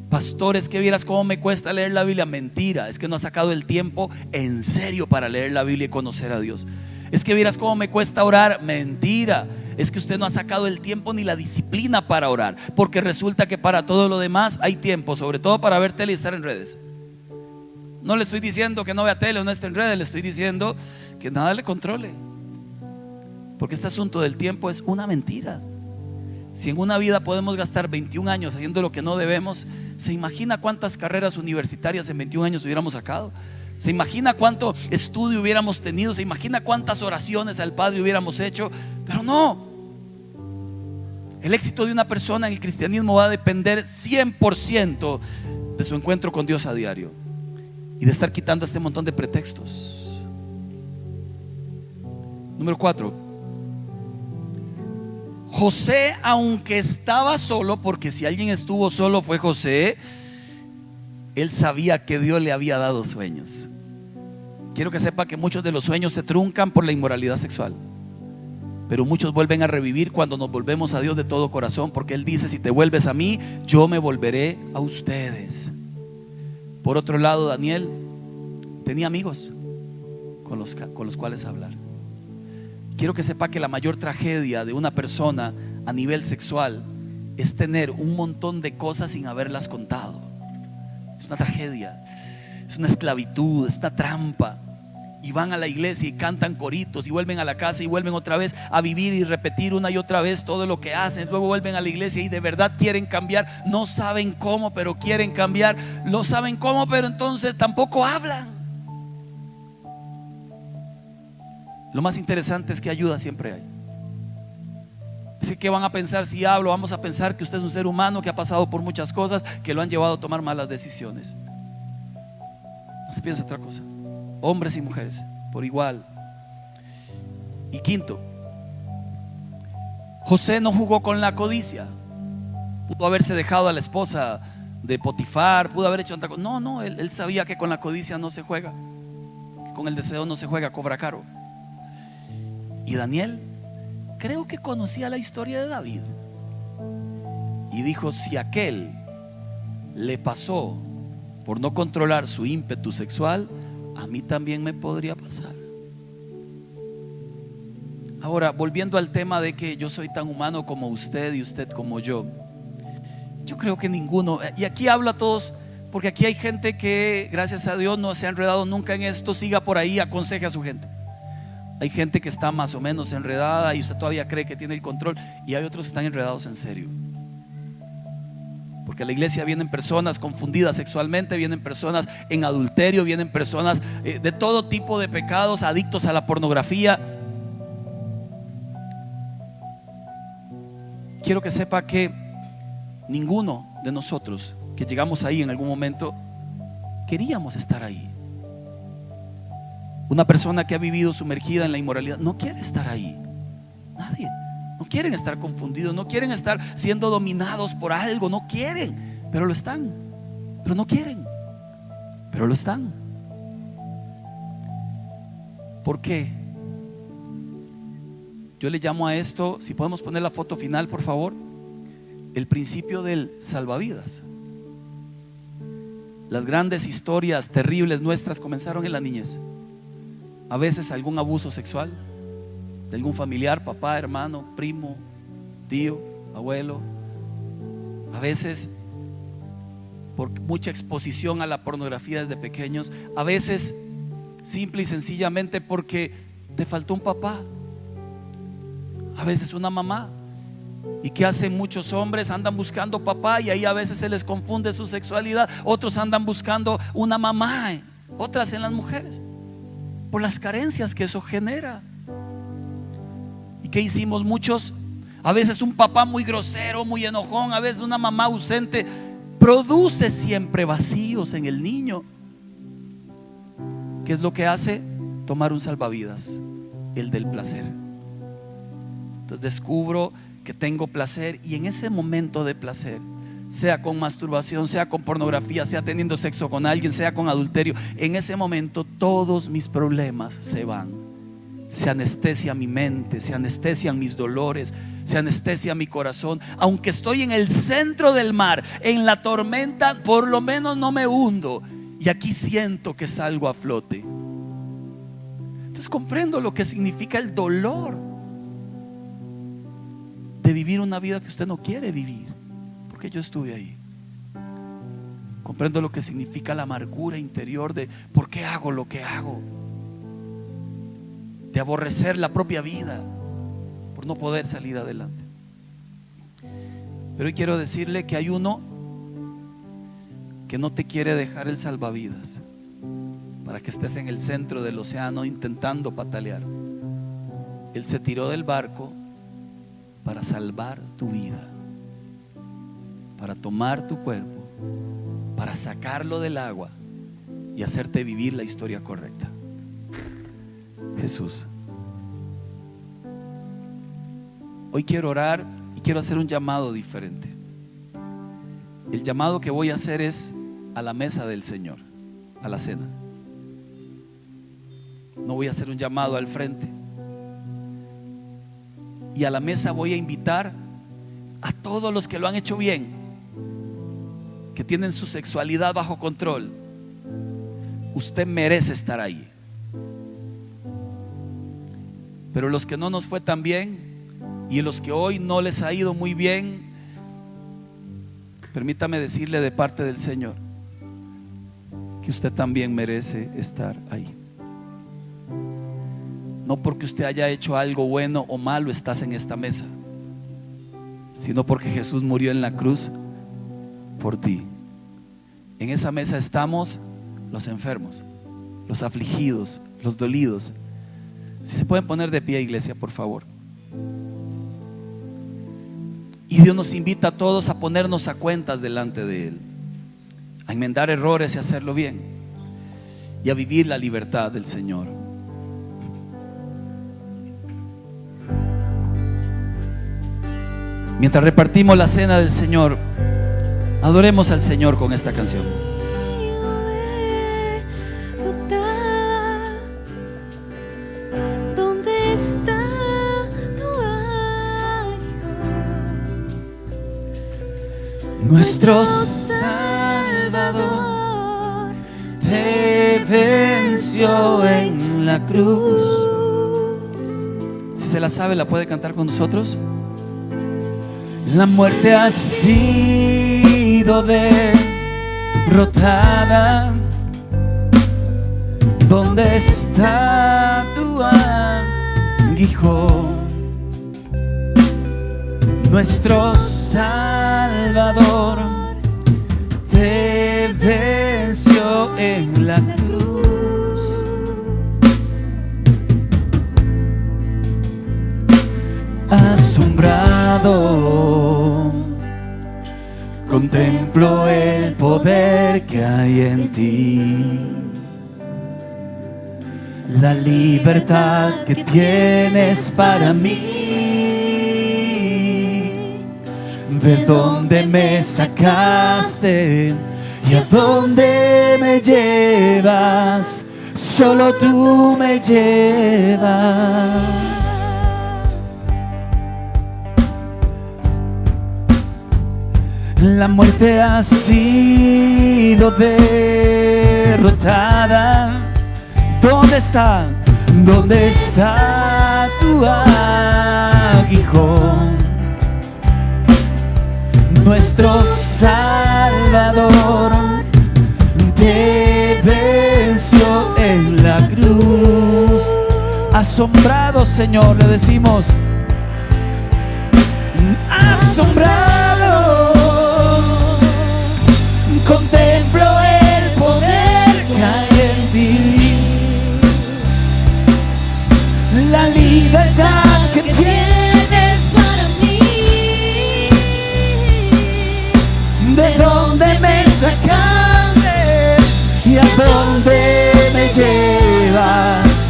Speaker 1: Pastores, que vieras cómo me cuesta leer la Biblia. Mentira, es que no ha sacado el tiempo en serio para leer la Biblia y conocer a Dios. Es que vieras cómo me cuesta orar. Mentira, es que usted no ha sacado el tiempo ni la disciplina para orar, porque resulta que para todo lo demás hay tiempo, sobre todo para ver tele y estar en redes. No le estoy diciendo que no vea tele o no esté en redes, le estoy diciendo que nada le controle, porque este asunto del tiempo es una mentira. Si en una vida podemos gastar 21 años haciendo lo que no debemos, ¿se imagina cuántas carreras universitarias en 21 años hubiéramos sacado? ¿Se imagina cuánto estudio hubiéramos tenido? ¿Se imagina cuántas oraciones al Padre hubiéramos hecho? Pero no. El éxito de una persona en el cristianismo va a depender 100% de su encuentro con Dios a diario y de estar quitando este montón de pretextos. Número 4. José, aunque estaba solo, porque si alguien estuvo solo fue José, él sabía que Dios le había dado sueños. Quiero que sepa que muchos de los sueños se truncan por la inmoralidad sexual, pero muchos vuelven a revivir cuando nos volvemos a Dios de todo corazón, porque Él dice, si te vuelves a mí, yo me volveré a ustedes. Por otro lado, Daniel tenía amigos con los cuales hablar. Quiero que sepa que la mayor tragedia de una persona a nivel sexual es tener un montón de cosas sin haberlas contado. Es una tragedia, es una esclavitud, es una trampa. Y van a la iglesia y cantan coritos y vuelven a la casa y vuelven otra vez a vivir y repetir una y otra vez todo lo que hacen. Luego vuelven a la iglesia y de verdad quieren cambiar. No saben cómo, pero quieren cambiar. No saben cómo, pero entonces tampoco hablan. Lo más interesante es que ayuda siempre hay. Así que van a pensar, si hablo, vamos a pensar que usted es un ser humano que ha pasado por muchas cosas que lo han llevado a tomar malas decisiones. No se piensa otra cosa. Hombres y mujeres, por igual. Y quinto, José no jugó con la codicia. Pudo haberse dejado a la esposa de Potifar, pudo haber hecho tanta cosa. No, él sabía que con la codicia no se juega, que con el deseo no se juega, cobra caro. Y Daniel, creo que conocía la historia de David y dijo, si aquel le pasó por no controlar su ímpetu sexual, a mí también me podría pasar. Ahora, volviendo al tema de que yo soy tan humano como usted y usted como yo creo que ninguno, y aquí hablo a todos, porque aquí hay gente que gracias a Dios no se ha enredado nunca en esto, siga por ahí, aconseje a su gente. Hay gente que está más o menos enredada y usted todavía cree que tiene el control, y hay otros que están enredados en serio. Porque a la iglesia vienen personas confundidas sexualmente, vienen personas en adulterio, vienen personas de todo tipo de pecados, adictos a la pornografía. Quiero que sepa que ninguno de nosotros que llegamos ahí en algún momento queríamos estar ahí. Una persona que ha vivido sumergida en la inmoralidad no quiere estar ahí. Nadie. No quieren estar confundidos, no quieren estar siendo dominados por algo, no quieren, pero lo están. Pero no quieren, pero lo están. ¿Por qué? Yo le llamo a esto, si podemos poner la foto final por favor, el principio del salvavidas. Las grandes historias terribles nuestras comenzaron en la niñez. A veces algún abuso sexual, de algún familiar, papá, hermano, primo, tío, abuelo. A veces por mucha exposición a la pornografía desde pequeños, a veces simple y sencillamente porque te faltó un papá, a veces una mamá. ¿Y qué hacen muchos hombres? Andan buscando papá y ahí a veces se les confunde su sexualidad. Otros andan buscando una mamá, otras en las mujeres, por las carencias que eso genera. ¿Y qué hicimos muchos? A veces un papá muy grosero, muy enojón, a veces una mamá ausente, produce siempre vacíos en el niño. ¿Qué es lo que hace? Tomar un salvavidas, el del placer. Entonces descubro que tengo placer, y en ese momento de placer, sea con masturbación, sea con pornografía, sea teniendo sexo con alguien, sea con adulterio, en ese momento todos mis problemas se van. Se anestesia mi mente, se anestesian mis dolores, se anestesia mi corazón. Aunque estoy en el centro del mar, en la tormenta, por lo menos no me hundo, y aquí siento que salgo a flote. Entonces comprendo lo que significa el dolor de vivir una vida que usted no quiere vivir, porque yo estuve ahí. Comprendo lo que significa la amargura interior de ¿por qué hago lo que hago? De aborrecer la propia vida por no poder salir adelante. Pero hoy quiero decirle que hay uno que no te quiere dejar el salvavidas para que estés en el centro del océano intentando patalear. Él se tiró del barco para salvar tu vida, para tomar tu cuerpo, para sacarlo del agua y hacerte vivir la historia correcta. Jesús. Hoy quiero orar y quiero hacer un llamado diferente. El llamado que voy a hacer es a la mesa del Señor, a la cena. No voy a hacer un llamado al frente. Y a la mesa voy a invitar a todos los que lo han hecho bien, que tienen su sexualidad bajo control. Usted merece estar ahí. Pero los que no nos fue tan bien, y los que hoy no les ha ido muy bien, permítame decirle de parte del Señor que usted también merece estar ahí. No porque usted haya hecho algo bueno o malo estás en esta mesa, sino porque Jesús murió en la cruz por ti. En esa mesa estamos los enfermos, los afligidos, los dolidos. Si se pueden poner de pie, iglesia, por favor. Y Dios nos invita a todos a ponernos a cuentas delante de Él, a enmendar errores y hacerlo bien, y a vivir la libertad del Señor. Mientras repartimos la cena del Señor, adoremos al Señor con esta canción.
Speaker 2: ¿Dónde está tu Hijo?
Speaker 1: Nuestro Salvador te venció en la cruz. Si se la sabe, ¿la puede cantar con nosotros? La muerte ha sido derrotada. ¿Dónde está tu aguijón? Nuestro Salvador te venció en la cruz. Asombrado contemplo el poder que hay en ti, la libertad que tienes para mí. ¿De dónde me sacaste y a dónde me llevas? Solo tú me llevas. La muerte ha sido derrotada. ¿Dónde está? ¿Dónde está tu aguijón. Nuestro Salvador te venció en la cruz. Asombrado, Señor, le decimos, asombrado, contemplo el poder que hay en ti, la libertad que tienes
Speaker 2: para mí.
Speaker 1: de dónde me sacaste y a dónde me llevas.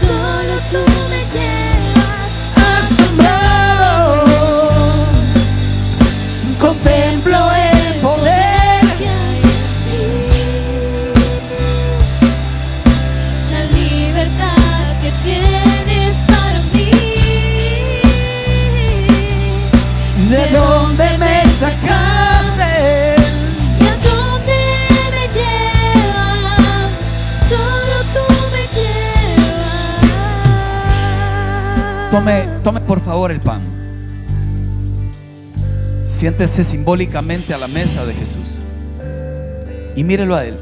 Speaker 2: Solo tú me llevas.
Speaker 1: Asombrado, contemplo el poder
Speaker 2: Que hay en ti, la libertad que tienes para mí.
Speaker 1: de dónde me sacaste.
Speaker 2: ¿Y a dónde me llevas? Solo tú me llevas.
Speaker 1: Tome por favor el pan. Siéntese simbólicamente a la mesa de Jesús y mírelo a Él.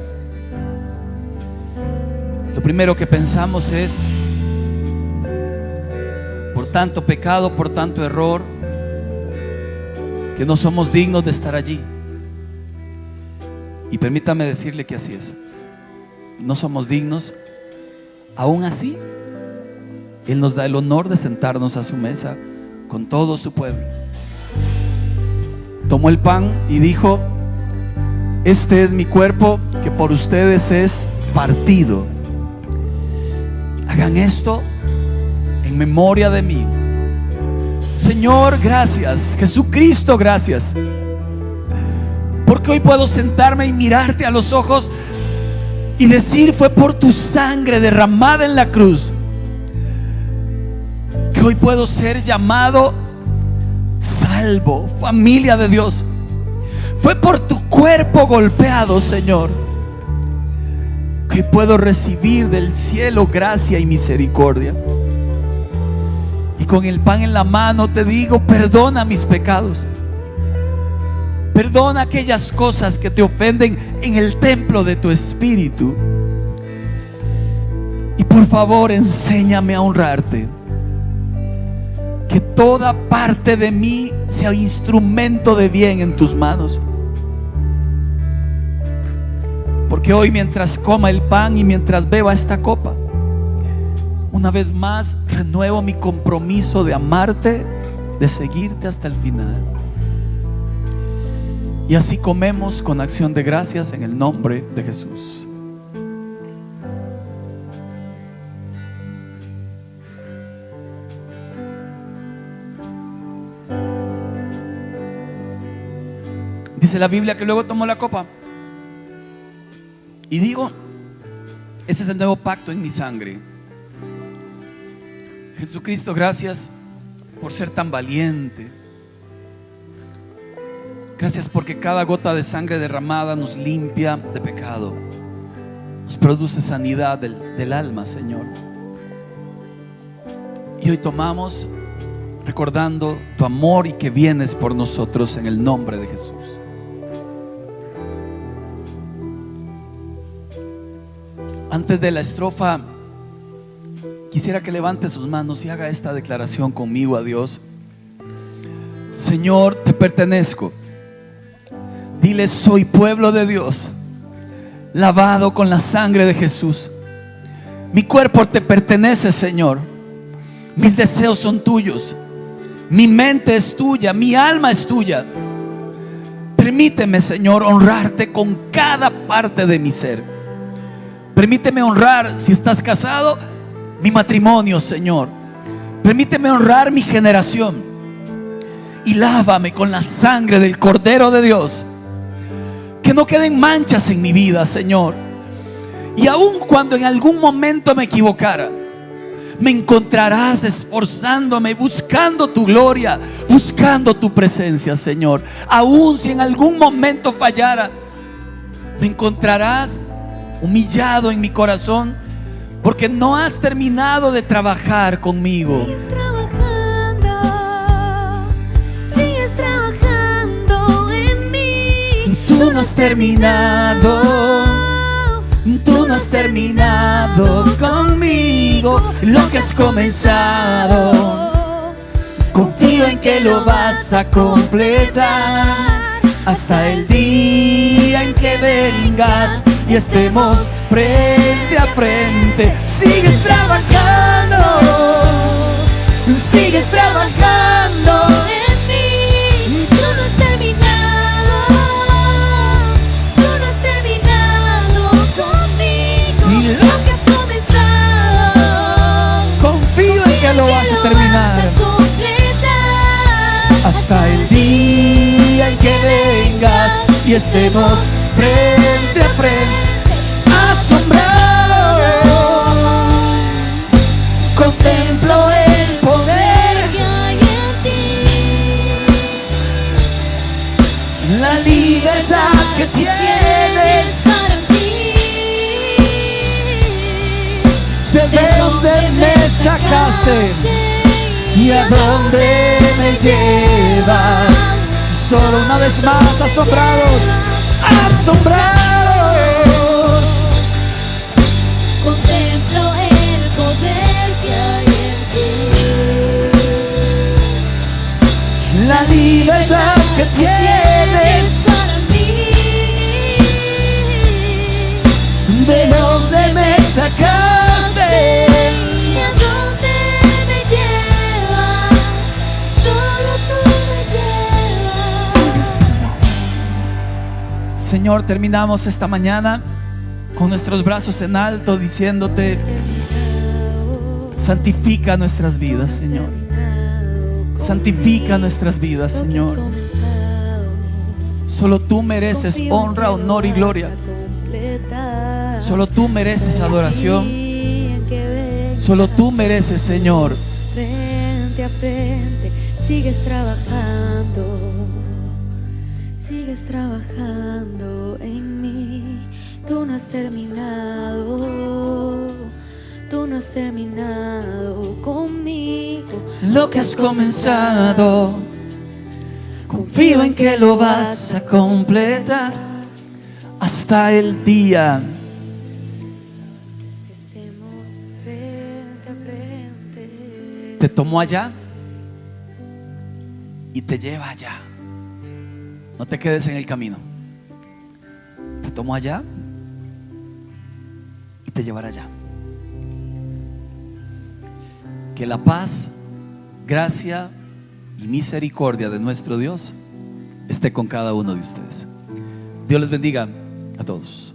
Speaker 1: Lo primero que pensamos es, por tanto pecado, por tanto error, que no somos dignos de estar allí. Y permítame decirle que así es. No somos dignos. Aún así, Él nos da el honor de sentarnos a su mesa con todo su pueblo. Tomó el pan y dijo: este es mi cuerpo que por ustedes es partido. Hagan esto en memoria de mí. Señor, gracias. Jesucristo, gracias, porque hoy puedo sentarme y mirarte a los ojos y decir: fue por tu sangre derramada en la cruz que hoy puedo ser llamado salvo, familia de Dios. Fue por tu cuerpo golpeado, Señor, que hoy puedo recibir del cielo gracia y misericordia. Y con el pan en la mano te digo: perdona mis pecados. Perdona aquellas cosas que te ofenden en el templo de tu espíritu. Y por favor, enséñame a honrarte. Que toda parte de mí sea instrumento de bien en tus manos. Porque hoy, mientras coma el pan y mientras beba esta copa, una vez más renuevo mi compromiso de amarte, de seguirte hasta el final. Y así comemos con acción de gracias en el nombre de Jesús. Dice la Biblia que luego tomó la copa y digo: ese es el nuevo pacto en mi sangre. Jesucristo, gracias por ser tan valiente. Gracias porque cada gota de sangre derramada nos limpia de pecado, nos produce sanidad del alma, Señor. Y hoy tomamos recordando tu amor y que vienes por nosotros en el nombre de Jesús. Antes de la estrofa, quisiera que levante sus manos y haga esta declaración conmigo a Dios. Señor, te pertenezco. Dile: soy pueblo de Dios, lavado con la sangre de Jesús. Mi cuerpo te pertenece, Señor. Mis deseos son tuyos. Mi mente es tuya, mi alma es tuya. Permíteme, Señor, honrarte con cada parte de mi ser. Permíteme honrar, si estás casado, mi matrimonio, Señor. Permíteme honrar mi generación. Y lávame con la sangre del Cordero de Dios. Que no queden manchas en mi vida, Señor. Y aun cuando en algún momento me equivocara, me encontrarás esforzándome, buscando tu gloria, buscando tu presencia, Señor. Aun si en algún momento fallara, me encontrarás humillado en mi corazón, porque no has terminado de trabajar conmigo.
Speaker 2: Sigues trabajando en mí.
Speaker 1: Tú no has terminado, tú no has terminado conmigo lo que has comenzado. Confío en que lo vas a completar hasta el día en que vengas y estemos frente a frente. Sigues trabajando, sigues trabajando
Speaker 2: En mí. Tú no has terminado. Tú no has terminado conmigo
Speaker 1: Y
Speaker 2: lo que has comenzado.
Speaker 1: confío en que lo vas a terminar hasta el día en que vengas y estemos frente a frente. Asombrado contemplo el poder,
Speaker 2: Que hay en ti.
Speaker 1: la libertad que tienes.
Speaker 2: Para ti.
Speaker 1: ¿De dónde me sacaste y a dónde me llevas? Solo una vez más, asombrados, asombrados.
Speaker 2: Contemplo el poder que hay en ti.
Speaker 1: La libertad que tienes.
Speaker 2: Para mí.
Speaker 1: ¿De dónde me sacaste?
Speaker 2: ¿Y a dónde me llevas? Solo tú me llevas.
Speaker 1: Señor, terminamos esta mañana con nuestros brazos en alto diciéndote: santifica nuestras vidas, Señor. Santifica nuestras vidas, Señor. Solo tú mereces honra, honor y gloria. Solo tú mereces adoración. Solo tú mereces, Señor.
Speaker 2: Frente a frente, sigues trabajando en mí. Tú no has terminado conmigo
Speaker 1: Lo que has comenzado, confío en que lo vas a completar hasta el día.
Speaker 2: estemos frente a frente.
Speaker 1: Te tomó allá y te lleva allá. No te quedes en el camino. Te tomó allá y te llevará allá. Que la paz, gracia y misericordia de nuestro Dios esté con cada uno de ustedes. Dios les bendiga a todos.